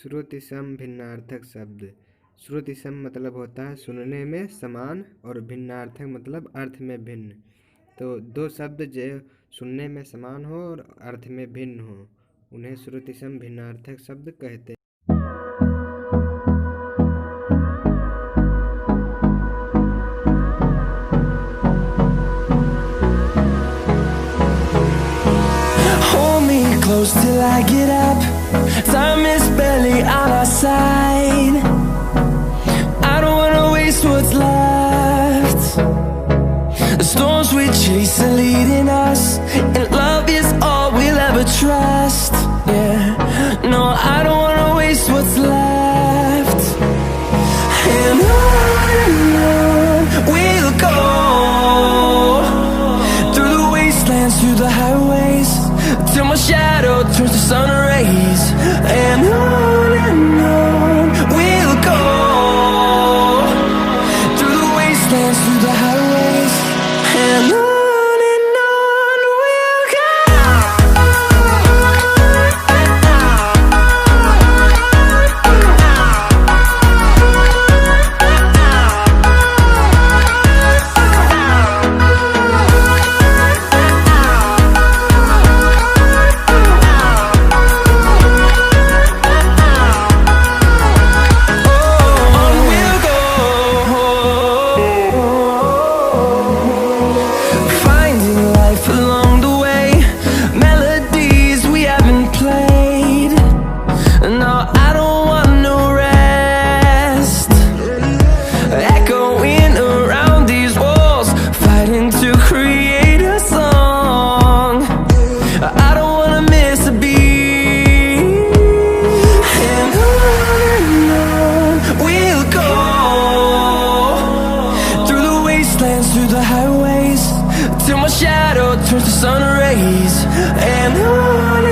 श्रुतिसम भिन्नार्थक शब्द। श्रुतिसम मतलब होता है सुनने में समान, और भिन्नार्थक मतलब अर्थ में भिन्न। तो दो शब्द जो सुनने में समान हो और अर्थ में भिन्न हो, उन्हें श्रुतिसम भिन्नार्थक शब्द कहते हैं। Close till I get up, time is barely on our side. I don't wanna waste what's left. The storms we chase are leading us, and love is all we'll ever trust. Yeah, no, I don't wanna waste what's left. And on we'll go, through the wastelands, through the highways, till my shadow turns to sun rays. And on we'll go, through the wastelands, through the highways, and on we'll go. Through the highways, till my shadow turns to sun rays. And on